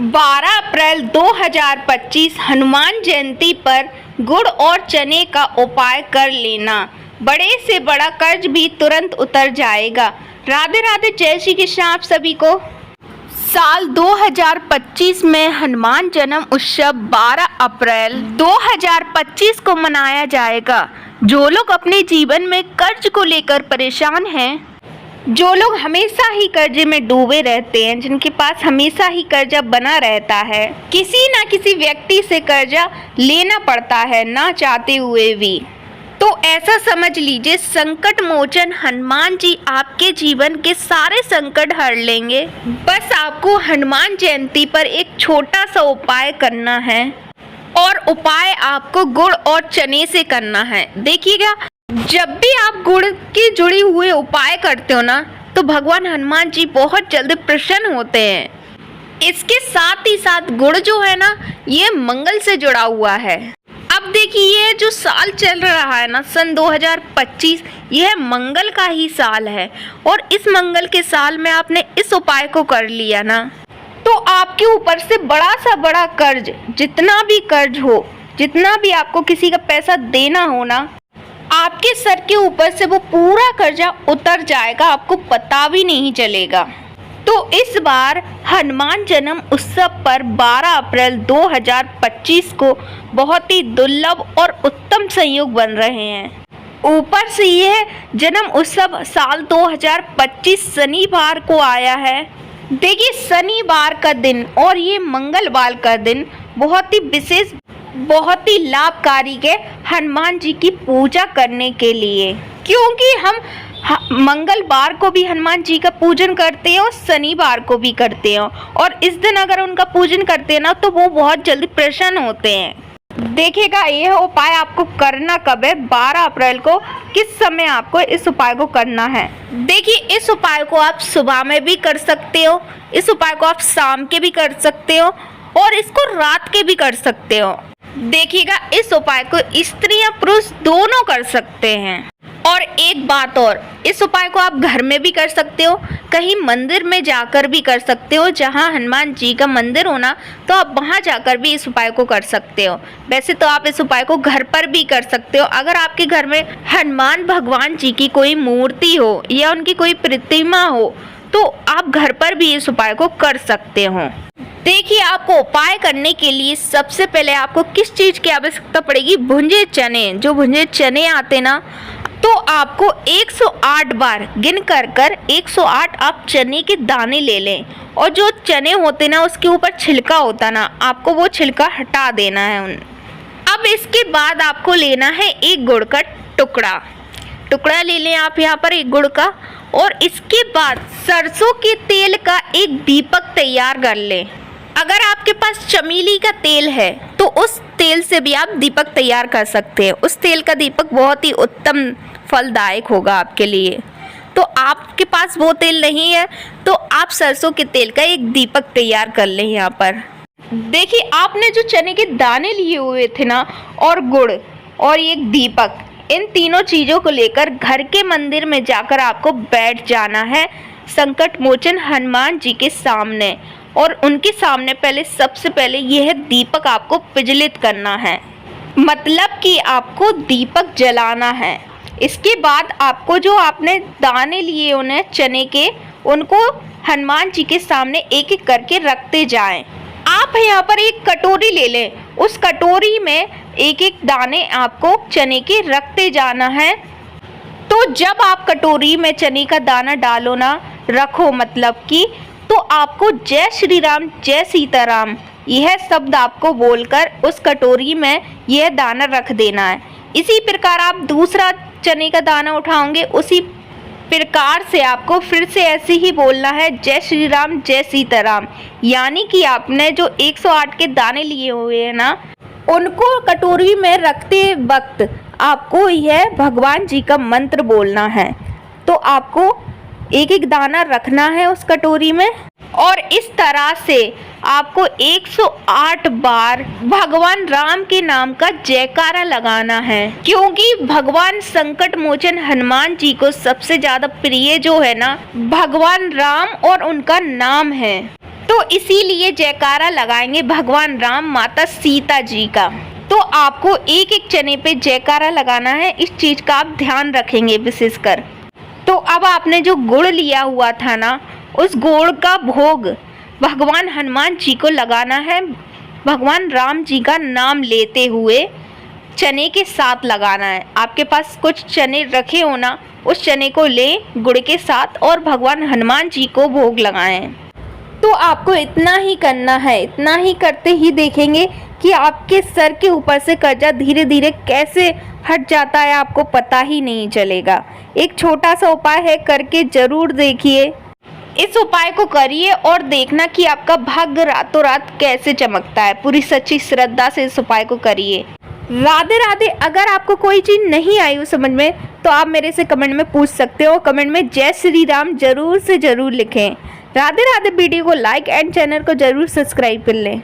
12 अप्रैल 2025 हनुमान जयंती पर गुड़ और चने का उपाय कर लेना, बड़े से बड़ा कर्ज भी तुरंत उतर जाएगा। राधे राधे, जय श्री कृष्ण आप सभी को। साल 2025 में हनुमान जन्म उत्सव 12 अप्रैल 2025 को मनाया जाएगा। जो लोग अपने जीवन में कर्ज को लेकर परेशान हैं, जो लोग हमेशा ही कर्जे में डूबे रहते हैं, जिनके पास हमेशा ही कर्जा बना रहता है, किसी न किसी व्यक्ति से कर्जा लेना पड़ता है ना चाहते हुए भी, तो ऐसा समझ लीजिए संकट मोचन हनुमान जी आपके जीवन के सारे संकट हर लेंगे। बस आपको हनुमान जयंती पर एक छोटा सा उपाय करना है और उपाय आपको गुड़ और चने से करना है। देखिएगा, जब भी आप गुड़ के जुड़े हुए उपाय करते हो ना, तो भगवान हनुमान जी बहुत जल्दी प्रसन्न होते हैं। इसके साथ ही साथ गुड़ जो है ना, ये मंगल से जुड़ा हुआ है। अब देखिए, ये जो साल चल रहा है ना, सन 2025, यह मंगल का ही साल है और इस मंगल के साल में आपने इस उपाय को कर लिया ना, तो आपके ऊपर से बड़ा सा बड़ा कर्ज, जितना भी कर्ज हो, जितना भी आपको किसी का पैसा देना हो ना, आपके सर के ऊपर से वो पूरा कर्जा उतर जाएगा, आपको पता भी नहीं चलेगा। तो इस बार हनुमान जन्म उत्सव पर 12 अप्रैल 2025 को बहुत ही दुर्लभ और उत्तम संयोग बन रहे हैं। ऊपर से यह जन्म उत्सव साल 2025 शनिवार को आया है। देखिए, शनिवार का दिन और ये मंगलवार का दिन बहुत ही विशेष, बहुत ही लाभकारी है हनुमान जी की पूजा करने के लिए, क्योंकि हम मंगलवार को भी हनुमान जी का पूजन करते हैं और शनिवार को भी करते हैं, और इस दिन अगर उनका पूजन करते हैं ना, तो वो बहुत जल्दी प्रसन्न होते हैं। देखिएगा, यह उपाय आपको करना कब है, 12 अप्रैल को किस समय आपको इस उपाय को करना है। देखिए, इस उपाय को आप सुबह में भी कर सकते हो, इस उपाय को आप शाम के भी कर सकते हो और इसको रात के भी कर सकते हो। देखिएगा, इस उपाय को स्त्री या पुरुष दोनों कर सकते हैं। और एक बात और, इस उपाय को आप घर में भी कर सकते हो, कहीं मंदिर में जाकर भी कर सकते हो, जहां हनुमान जी का मंदिर हो ना, तो आप वहां जाकर भी इस उपाय को कर सकते हो। वैसे तो आप इस उपाय को घर पर भी कर सकते हो। अगर आपके घर में हनुमान भगवान जी की कोई मूर्ति हो या उनकी कोई प्रतिमा हो, तो आप घर पर भी इस उपाय को कर सकते हो। देखिए, आपको उपाय करने के लिए सबसे पहले आपको किस चीज़ की आवश्यकता पड़ेगी, भुंजे चने। जो भुंजे चने आते ना, तो आपको 108 बार गिन कर 108 आप चने के दाने ले लें, और जो चने होते ना, उसके ऊपर छिलका होता ना, आपको वो छिलका हटा देना है उन। अब इसके बाद आपको लेना है एक गुड़ का टुकड़ा ले लें आप यहाँ पर, एक गुड़ का। और इसके बाद सरसों के तेल का एक दीपक तैयार कर लें। अगर आपके पास चमेली का तेल है, तो उस तेल से भी आप दीपक तैयार कर सकते हैं। उस तेल का दीपक बहुत ही उत्तम फलदायक होगा आपके लिए। तो आपके पास वो तेल नहीं है, तो आप सरसों के तेल का एक दीपक तैयार कर लें यहाँ पर। देखिए, आपने जो चने के दाने लिए हुए थे ना, और गुड़ और एक दीपक, इन तीनों चीज़ों को लेकर घर के मंदिर में जाकर आपको बैठ जाना है संकट मोचन हनुमान जी के सामने, और उनके सामने पहले सबसे पहले यह दीपक आपको प्रज्वलित करना है, मतलब कि आपको दीपक जलाना है। इसके बाद आपको जो आपने दाने लिए उन्हें चने के, उनको हनुमान जी के सामने एक एक करके रखते जाएं। आप यहाँ पर एक कटोरी ले लें, उस कटोरी में एक एक दाने आपको चने के रखते जाना है। तो जब आप कटोरी में चने का दाना डालो ना, रखो मतलब कि, तो आपको जय श्री राम जय सीताराम यह शब्द आपको बोलकर उस कटोरी में यह दाना रख देना है। इसी प्रकार आप दूसरा चने का दाना उठाओगे, उसी प्रकार से आपको फिर से ऐसे ही बोलना है, जय श्री राम जय सीताराम। यानी कि आपने जो 108 के दाने लिए हुए हैं ना, उनको कटोरी में रखते वक्त आपको यह भगवान जी का मंत्र बोलना है। तो आपको एक एक दाना रखना है उस कटोरी में, और इस तरह से आपको 108 बार भगवान राम के नाम का जयकारा लगाना है, क्योंकि भगवान संकट मोचन हनुमान जी को सबसे ज्यादा प्रिय जो है ना, भगवान राम और उनका नाम है। तो इसीलिए जयकारा लगाएंगे भगवान राम माता सीता जी का। तो आपको एक एक चने पे जयकारा लगाना है, इस चीज का आप ध्यान रखेंगे विशेषकर। तो अब आपने जो गुड़ लिया हुआ था ना, उस गुड़ का भोग भगवान हनुमान जी को लगाना है, भगवान राम जी का नाम लेते हुए चने के साथ लगाना है। आपके पास कुछ चने रखे हो ना, उस चने को ले गुड़ के साथ और भगवान हनुमान जी को भोग लगाएं। तो आपको इतना ही करना है, इतना ही करते ही देखेंगे कि आपके सर के ऊपर से कर्जा धीरे धीरे कैसे हट जाता है, आपको पता ही नहीं चलेगा। एक छोटा सा उपाय है, करके जरूर देखिए। इस उपाय को करिए और देखना कि आपका भाग्य रातों रात कैसे चमकता है। पूरी सच्ची श्रद्धा से इस उपाय को करिए। राधे राधे। अगर आपको कोई चीज़ नहीं आई हो समझ में तो आप मेरे से कमेंट में पूछ सकते हो। कमेंट में जय श्री राम जरूर से जरूर लिखें। राधे राधे। वीडियो को लाइक एंड चैनल को जरूर सब्सक्राइब कर लें।